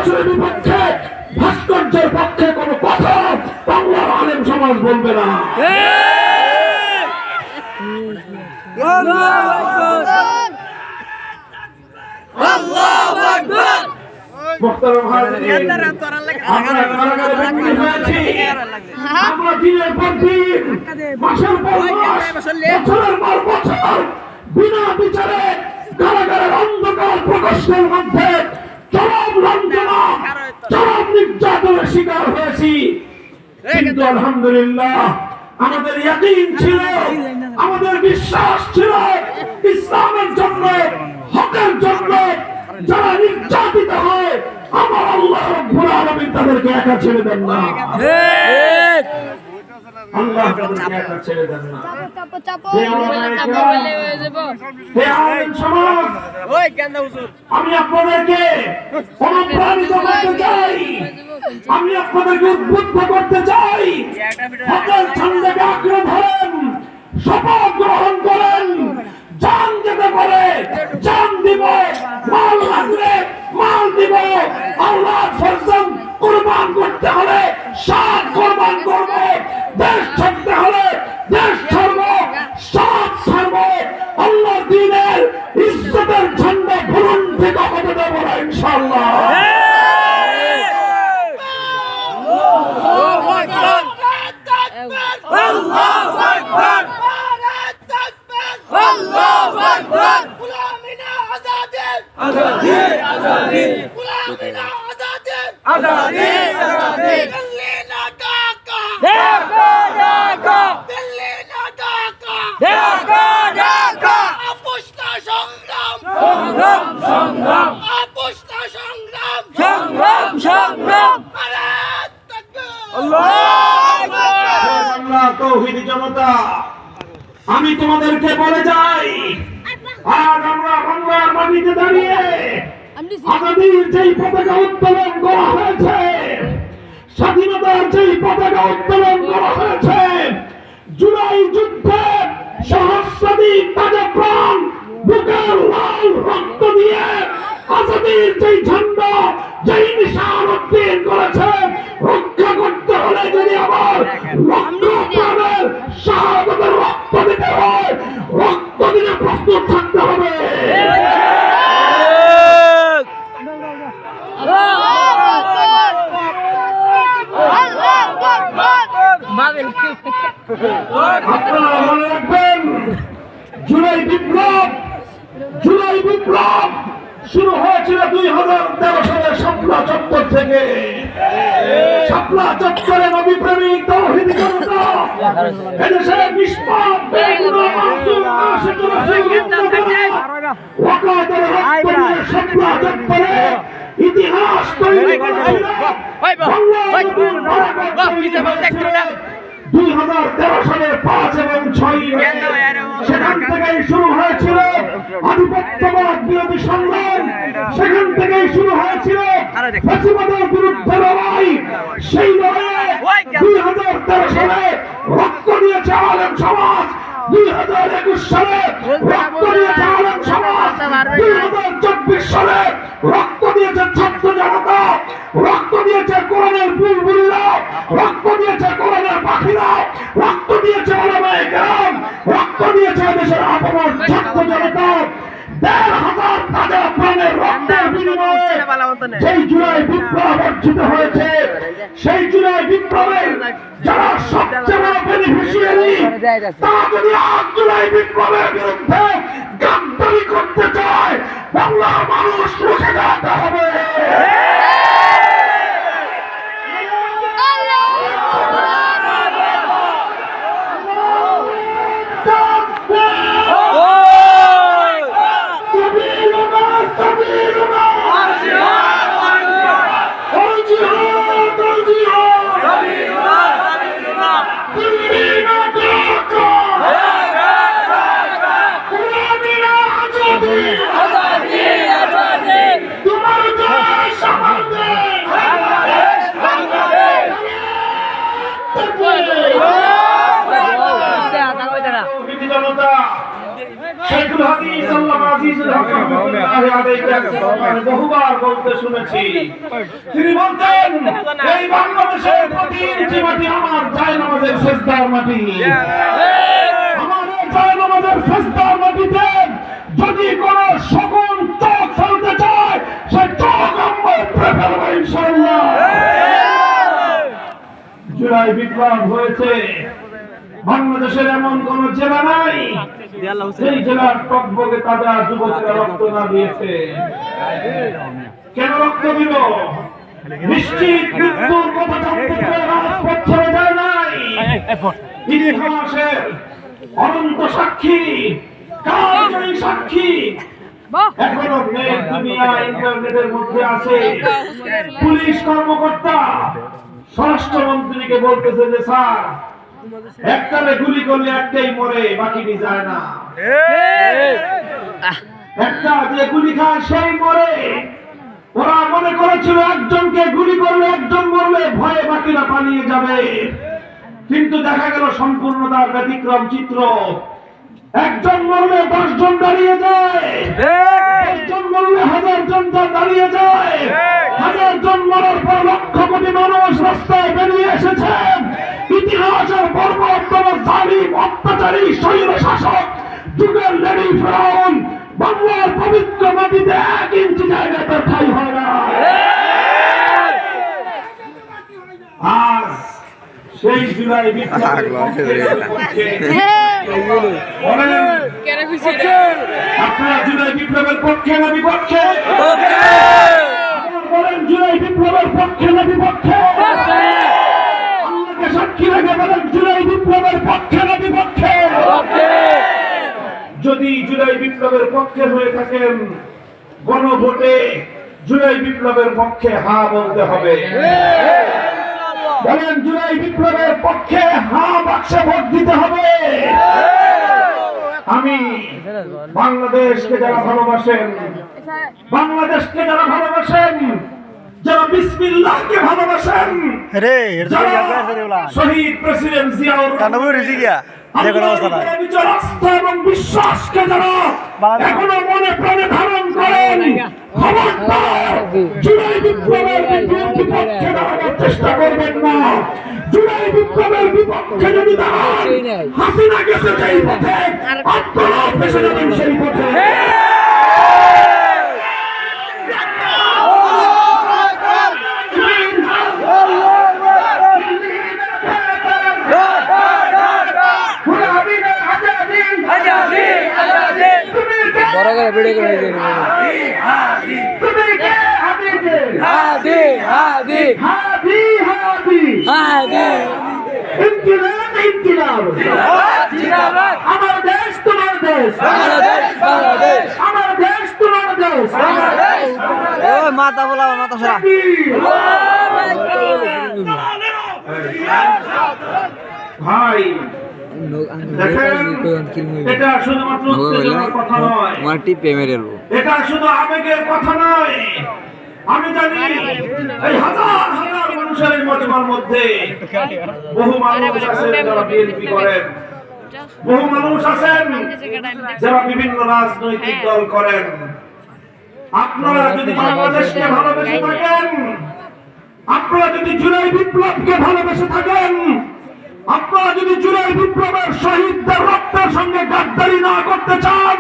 সরাসরি বিপক্ষে ভাস্কর্যের পক্ষে কোনো কথা বাংলার আলেম সমাজ বলবে না। আমরা দিনের পর দিন, মাসের পর মাস, বছরের পর বছর বিনা বিচারে কারাগারের অন্ধকার প্রকোষ্ঠের মধ্যে চরম লাঞ্ছনা, চরম নির্যাতনের শিকার হয়েছি। কিন্তু আলহামদুলিল্লাহ আমাদের ইয়াকিন ছিল, আমাদের বিশ্বাস ছিল, ইসলামের জন্য, হকের জন্য যারা নির্যাতিত হয় আমার আল্লাহ রাব্বুল আলামিন তাদেরকে একা ছেড়ে দেন না। আল্লাহ তাদেরকে একা ছেড়ে দেন না। আমি আপনাদেরকে অনুপ্রাণিত করতে চাই, আমি আপনাদেরকে উদ্বুদ্ধ করতে চাই, হকের ঝান্ডাকে আঁকড়ে ধরেন, শপথ গ্রহণ করেন, জান যেতে পারে জান দিব, মাল লাগলে মাল দিব, আল্লাহর ফরমান কুরবান করতে হলে সাত কুরবান করব, দেশ ছাড়তে হলে দেশ ছাড়ব, সাত ছাড়ব, আল্লাহর দ্বীনের ইজ্জতের ঝান্ডা ভুলুণ্ঠিত হতে দেব না ইনশাআল্লাহ। আল্লাহু আকবার, আল্লাহু আকবার, গুলামিনা আজাদি, আজাদি, আজাদি, গুলামিনা আজাদি, আজাদি, আজাদি, দিল্লি না ঢাকা, ঢাকা, ঢাকা, দিল্লি না ঢাকা, ঢাকা, ঢাকা, আপোষ না সংগ্রাম, সংগ্রাম, সংগ্রাম, আপোষ না সংগ্রাম, সংগ্রাম, সংগ্রাম, নারায়ে তাকবীর, আল্লাহু আকবার। আল্লাহ তাওহীদ জনতা, আমি তোমাদেরকে বলে যাই, আজ আমরা বাংলার মাটিতে দাঁড়িয়ে আজাদির যেই পতাকা উত্তোলন করা হয়েছে, স্বাধীনতার যেই পতাকা উত্তোলন করা হয়েছে, জুলাই যুদ্ধে সহস্রাধিক তাজা প্রাণ বুকের লাল রক্ত দিয়ে আজাদির যেই ঝান্ডা, যেই নিশান উত্তীর্ণ করেছে, রক্ষা করতে হলে যদি আবার রক্ত প্রাণের শাহাদাতের রক্ত দিতে হয়, রক্ত দিতে প্রস্তুত থাকতে হবে। আপনারা মনে রাখবেন, জুলাই বিপ্লব, জুলাই বিপ্লব শুরু হয়েছিল 2013 সালের শাপলা চত্বর থেকে। শাপলা চত্বরে নবী প্রেমিক তাওহীদি জনতা এদেশের নিষ্পাপ বেগুনা মাসুম আশিক রাসূলুল্লাহ ওয়াকাতের রক্ত দিয়ে শাপলা চত্বরে ইতিহাস তৈরি করেছিল। 2013 সালের 5 এবং 6 সেখান থেকেই শুরু হয়েছিল আধিপত্যবাদ বিরোধী সংগ্রাম, সেখান থেকেই শুরু হয়েছিল ফ্যাসিবাদের বিরুদ্ধে লড়াই। সেই লড়াইয়ে 2013 সালে রক্ত দিয়েছে আলেম সমাজ, 2021 সালে রক্ত দিয়েছে আলেম সমাজ, 2024 সালে রক্ত দিয়েছে ছাত্র জনতা, রক্ত দিয়েছে কোরআনের বুলবুলিরা, রক্ত দিয়েছে কোরআনের পাখিরা, রক্ত দিয়েছে ওলামায়ে কেরাম, রক্ত দিয়েছে দেশের আপামর ছাত্র জনতা। ১,৫০০ তাজা প্রাণের রক্তের বিনিময়ে সেই জুলাই বিপ্লব অর্জিত হয়েছে। সেই জুলাই বিপ্লবের যারা সবচেয়ে বড় বেনিফিশিয়ারি, তারা যদি আজ জুলাই বিপ্লবের বিরুদ্ধে গাদ্দারি করতে চায়, বাংলার মানুষ রুখে দাঁড়াতে হবে। তোমার রহমাতুল্লাহি আলাইহি বহুবার বলতে শুনেছি। তিনি বলতেন, এই বাংলাদেশের প্রতি ইঞ্চি মাটি আমার জায়নামাজের সিজদার মাটি। আমার এই জায়নামাজের সিজদার মাটিতে যদি কোন শকুন চোখ ফেলতে চায়, সে চোখ আমরা উপড়ে ফেলবো ইনশাআল্লাহ। জুলাই বিপ্লব হয়েছে, বাংলাদেশের এমন কোন জেলা নাই সেই জেলার টকবগে তাজা যুবকেরা রক্ত না দিয়েছে। কেন রক্ত দিল? নিশ্চিত মৃত্যুর কথা জানতে পেরে রাজপথ ছেড়ে যায় নাই। ইতিহাসের অনন্ত সাক্ষী, কালজয়ী সাক্ষী এখনো নেট দুনিয়া ইন্টারনেটের মধ্যে আছে। পুলিশ কর্মকর্তা স্বরাষ্ট্রমন্ত্রীকে বলতেছে যে স্যার, একটারে গুলি করলে একটাই মরে, বাকিটি যায় না। একটা যে গুলি খায় সেই মরে। ওরা মনে করেছিল একজনকে গুলি করলে একজন মরলে ভয়ে বাকিরা পালিয়ে যাবে, কিন্তু দেখা গেল সম্পূর্ণ তার ব্যতিক্রম চিত্র। একজন মরলে 10 জন দাঁড়িয়ে যায়, 10 জন মরলে 1000 জন দাঁড়িয়ে যায়। 1000 জন মরার পর লক্ষ কোটি মানুষ রাস্তায় বেরিয়ে এসেছেন। ইতিহাসের বর্বরতম জালিম অত্যাচারী স্বৈর শাসক যুগের লেডি ফেরাউন বাংলার পবিত্র মাটিতে 1 ইঞ্চি জায়গাতে ঠাঁই হয় না। আজ সেই জুলাই বিপ্লবের আপনারা জুলাই বিপ্লবের পক্ষে না বিপক্ষে? বলেন, জুলাই বিপ্লবের পক্ষে না বিপক্ষে? আল্লাহকে সাক্ষী রেখে বলেন, জুলাই বিপ্লবের পক্ষে না বিপক্ষে? যদি জুলাই বিপ্লবের পক্ষে হয়ে থাকেন, গণভোটে জুলাই বিপ্লবের পক্ষে হা বলতে হবে। বলেন, জুলাই বিপ্লবের পক্ষে হা বাক্সে ভোট দিতে হবে। আমি বাংলাদেশকে যারা ভালোবাসেন, বাংলাদেশকে যারা ভালোবাসেন, যারা বিসমিল্লাহকে ভালোবাসেন, শহীদ প্রেসিডেন্ট জিয়াউর আস্থা এবং বিশ্বাসকে যারা এখনো মনে প্রাণে ধারণ করেন, খবরদার জুলাই বিপ্লবের বিপক্ষে দাঁড়ানোর চেষ্টা করবেন না। জুলাই বিপ্লবের বিপক্ষে যদি দাঁড়ান, হাসিনা গেছে সেই পথে, আপনারা ফেসে যাবেন সেই পথে। বড় করে ভিডিও করে হাদি হাদি হাদি হাদি হাদি ইনকিলাব ইনকিলাব জিন্দাবাদ। আমার দেশ তোমার দেশ, বাংলাদেশ বাংলাদেশ। আমার দেশ তোমার দেশ, বাংলাদেশ বাংলাদেশ। ওই মাথা বলা, মাথা সরা। ভাই এটা শুধুমাত্র উত্তেজনার কথা নয়, এটা শুধু আবেগের কথা নয়। আমি জানি এই হাজার হাজার মানুষের এই মজমার মধ্যে বহু মানুষ আছেন যারা বিএনপি করেন, বহু মানুষ আছেন যারা বিভিন্ন রাজনৈতিক দল করেন। আপনারা যদি বাংলাদেশকে ভালোবেসে থাকেন, আপনারা যদি জুলাই বিপ্লবকে ভালোবেসে থাকেন, আপনারা যদি জুলাই বিপ্লবের শহীদদের রক্তের সঙ্গে গাদ্দারি না করতে চান,